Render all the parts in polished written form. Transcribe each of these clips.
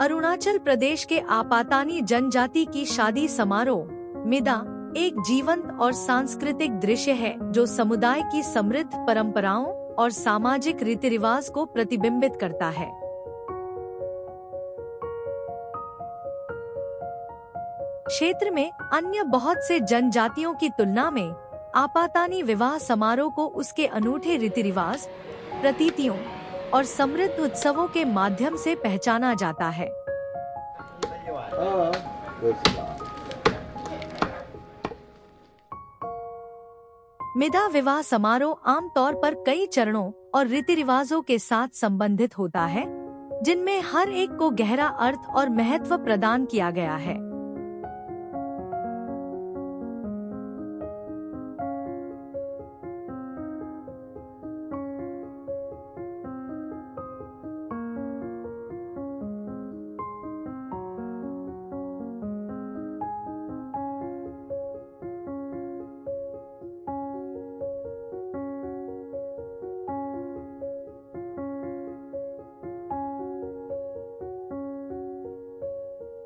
अरुणाचल प्रदेश के आपातानी जनजाति की शादी समारोह मिदा एक जीवंत और सांस्कृतिक दृश्य है जो समुदाय की समृद्ध परंपराओं और सामाजिक रीति रिवाज को प्रतिबिंबित करता है। क्षेत्र में अन्य बहुत से जनजातियों की तुलना में आपातानी विवाह समारोह को उसके अनूठे रीति रिवाज, प्रतीतियों और समृद्ध उत्सवों के माध्यम से पहचाना जाता है। मिदा विवाह समारोह आमतौर पर कई चरणों और रीति रिवाजों के साथ संबंधित होता है, जिनमें हर एक को गहरा अर्थ और महत्व प्रदान किया गया है।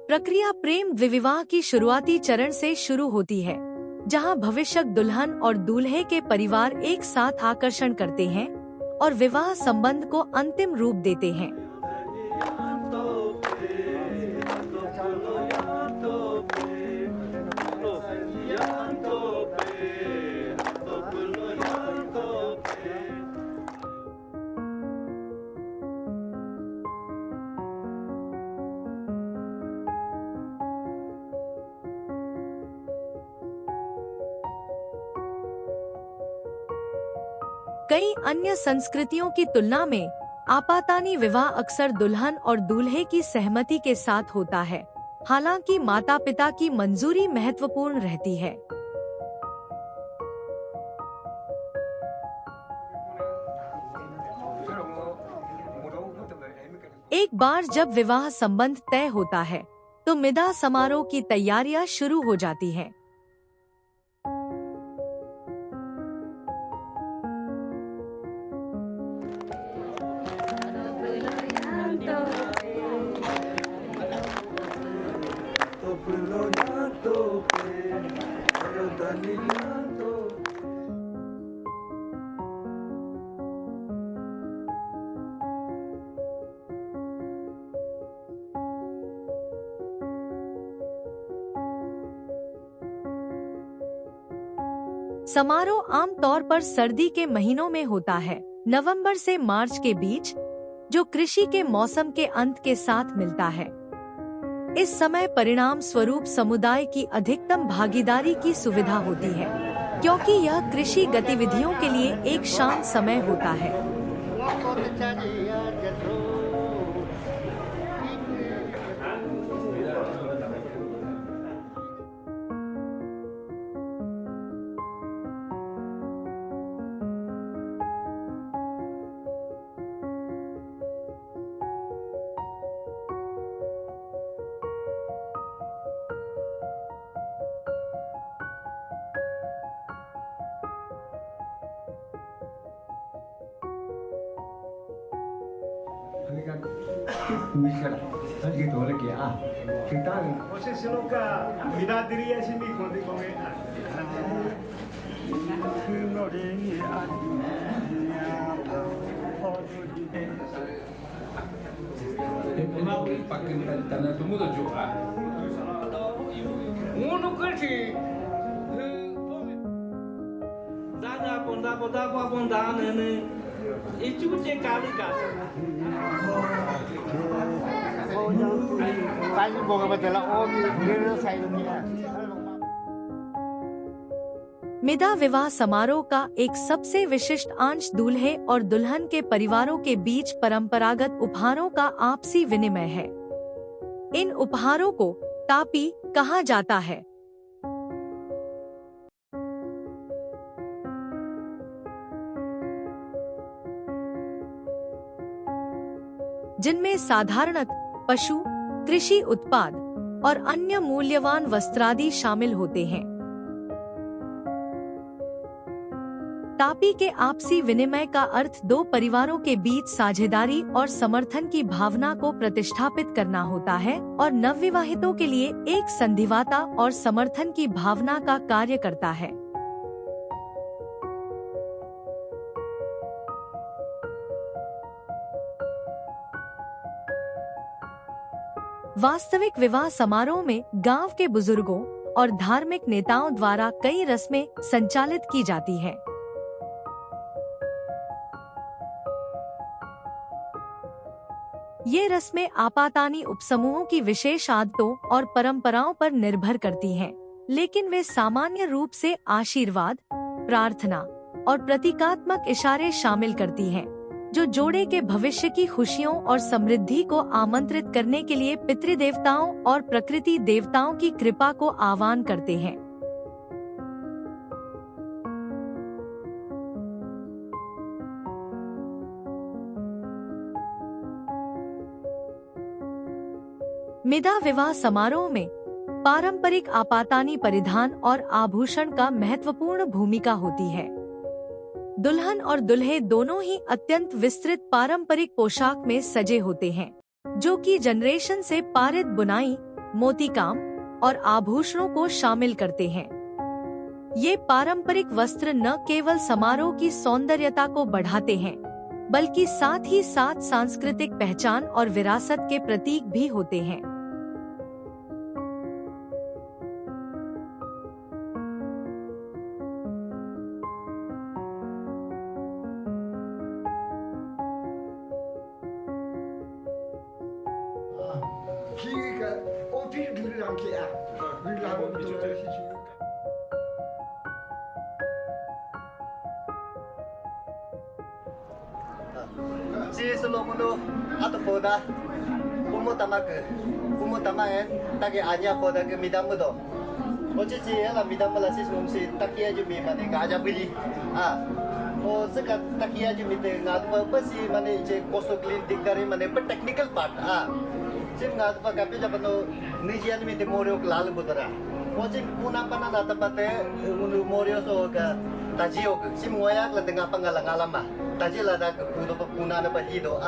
प्रक्रिया प्रेम विवाह की शुरुआती चरण से शुरू होती है, जहां भविष्यक दुल्हन और दूल्हे के परिवार एक साथ आकर्षण करते हैं और विवाह संबंध को अंतिम रूप देते हैं। कई अन्य संस्कृतियों की तुलना में आपातानी विवाह अक्सर दुल्हन और दूल्हे की सहमति के साथ होता है, हालांकि माता पिता की मंजूरी महत्वपूर्ण रहती है। एक बार जब विवाह संबंध तय होता है, तो मिदा समारोह की तैयारियां शुरू हो जाती हैं। समारोह आमतौर पर सर्दी के महीनों में होता है, नवंबर से मार्च के बीच, जो कृषि के मौसम के अंत के साथ मिलता है। इस समय परिणाम स्वरूप समुदाय की अधिकतम भागीदारी की सुविधा होती है, क्योंकि यह कृषि गतिविधियों के लिए एक शांत समय होता है। gitu lagi ya. Kita proses loka mida diri ya sini konti konge. Mau pakai tanah temu tu juga. Ngono kerja. Dana pun dah ni. Itu je kali kali. मिदा विवाह समारोह का एक सबसे विशिष्ट अंश दूल्हे और दुल्हन के परिवारों के बीच परंपरागत उपहारों का आपसी विनिमय है। इन उपहारों को तापी कहा जाता है। जिनमें साधारणतः पशु, कृषि उत्पाद और अन्य मूल्यवान वस्त्रादि शामिल होते हैं। तापी के आपसी विनिमय का अर्थ दो परिवारों के बीच साझेदारी और समर्थन की भावना को प्रतिष्ठापित करना होता है और नवविवाहितों के लिए एक संधिवाता और समर्थन की भावना का कार्य करता है। वास्तविक विवाह समारोह में गांव के बुजुर्गों और धार्मिक नेताओं द्वारा कई रस्में संचालित की जाती हैं। ये रस्में आपातानी उपसमूहों की विशेष आदतों और परंपराओं पर निर्भर करती हैं, लेकिन वे सामान्य रूप से आशीर्वाद, प्रार्थना और प्रतीकात्मक इशारे शामिल करती हैं, जो जोड़े के भविष्य की खुशियों और समृद्धि को आमंत्रित करने के लिए पितृदेवताओं और प्रकृति देवताओं की कृपा को आह्वान करते हैं। मिदा विवाह समारोह में पारंपरिक आपातानी परिधान और आभूषण का महत्वपूर्ण भूमिका होती है। दुल्हन और दुल्हे दोनों ही अत्यंत विस्तृत पारंपरिक पोशाक में सजे होते हैं, जो कि जनरेशन से पारित बुनाई, मोतीकाम और आभूषणों को शामिल करते हैं। ये पारंपरिक वस्त्र न केवल समारोह की सौंदर्यता को बढ़ाते हैं, बल्कि साथ ही साथ सांस्कृतिक पहचान और विरासत के प्रतीक भी होते हैं। Si Solomon at Foda, Pumotamak, Pumotama, Taki Anya Foda, Midamudo. What is the Midamala system? Takia Jumi, Mani Gajabili. O Saka Takia Jumi, not purpose, Mani, Coastal Clean, Dictary, Mani, but technical part. Sim not for Capitano, Nijan with the Morio Lalabudara. Was it Punapana Natabate, Morios or Tajio, Simuaya, Latangapangalama. Tajila da puna na bahido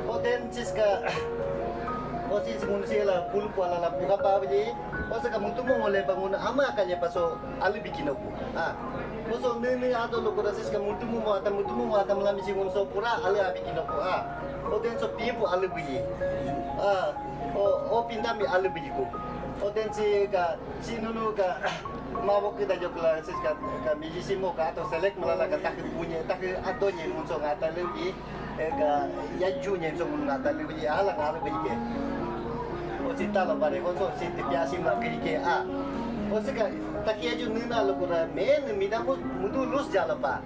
o den siska o sis munsela pulpo ala buka pa biji o saka mutumo mole bangun ama kanya paso alibikino o so nini ado lokora siska mutumo mata mlamisi munso pura ale abikino o den so pipo alibiji o pindami alibiji ko o den si ka sinunu ka mabok kita jokla siska kami jisimo ka atau select malala ka tak punya tak ato nye munso ngata lewi ka yaju nye munso ngata lewi ala ngala bejike o cita la bare konso cita piasim la bejike o sika takia ju nina lo kura men midamu mudu lus jala pa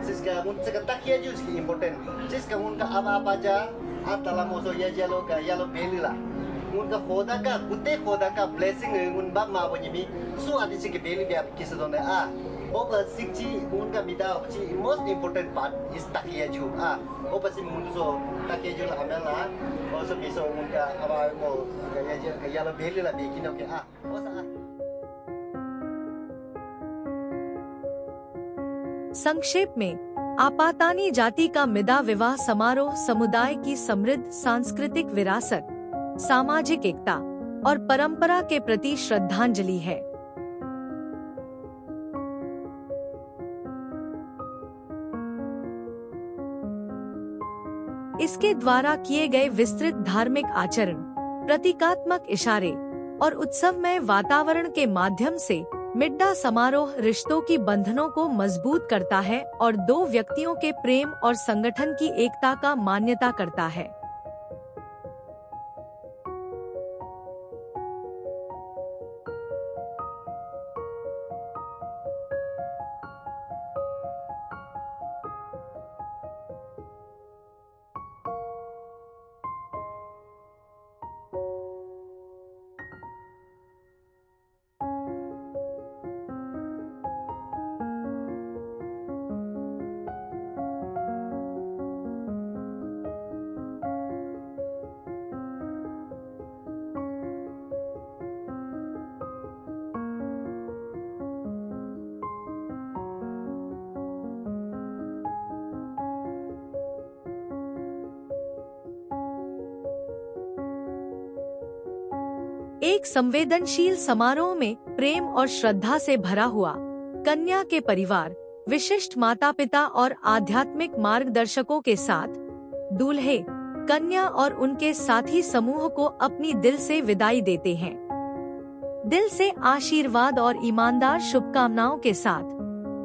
siska mun sika takia ju ski important siska mun ka apa ja atala moso ya jalo ka yalo belila उनका खोदा का blessing उनबा मावनिमी सु आदिसी के बेली बे किस दोने ओपर सिक्ची उनका मिदा ची मोस्ट इंपोर्टेंट पार्ट इज ताकिया जू ओपर सि मुनसो ताकिया जू हमेला ओसो बिसो उनका अबा को या लो बेली ला बेकिनो के ओसा संक्षेप में आपातानी जाति का मिदा विवाह समारोह समुदाय की समृद्ध सांस्कृतिक विरासत, सामाजिक एकता और परंपरा के प्रति श्रद्धांजलि है। इसके द्वारा किए गए विस्तृत धार्मिक आचरण, प्रतीकात्मक इशारे और उत्सवमय वातावरण के माध्यम से मिड्डा समारोह रिश्तों की बंधनों को मजबूत करता है और दो व्यक्तियों के प्रेम और संगठन की एकता का मान्यता करता है। एक संवेदनशील समारोह में प्रेम और श्रद्धा से भरा हुआ कन्या के परिवार, विशिष्ट माता पिता और आध्यात्मिक मार्गदर्शकों के साथ दूल्हे, कन्या और उनके साथी समूह को अपनी दिल से विदाई देते हैं। दिल से आशीर्वाद और ईमानदार शुभकामनाओं के साथ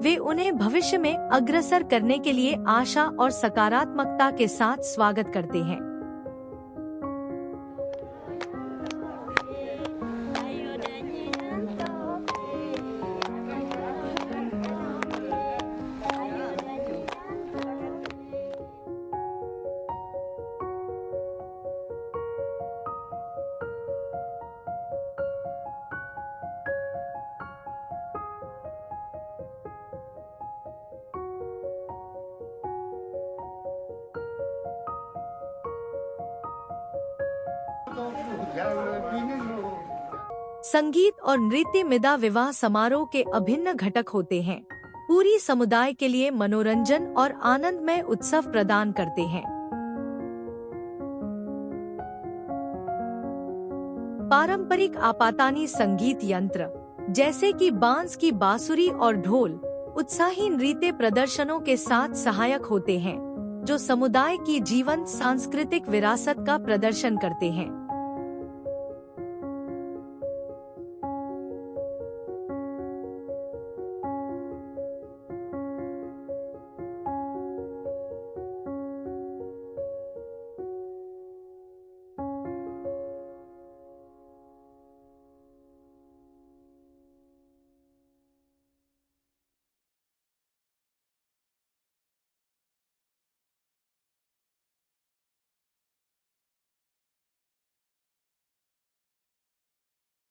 वे उन्हें भविष्य में अग्रसर करने के लिए आशा और सकारात्मकता के साथ स्वागत करते हैं। संगीत और नृत्य मिदा विवाह समारोह के अभिन्न घटक होते हैं। पूरी समुदाय के लिए मनोरंजन और आनंदमय उत्सव प्रदान करते हैं। पारंपरिक आपातानी संगीत यंत्र जैसे कि बांस की बांसुरी और ढोल उत्साही नृत्य प्रदर्शनों के साथ सहायक होते हैं, जो समुदाय की जीवंत सांस्कृतिक विरासत का प्रदर्शन करते हैं।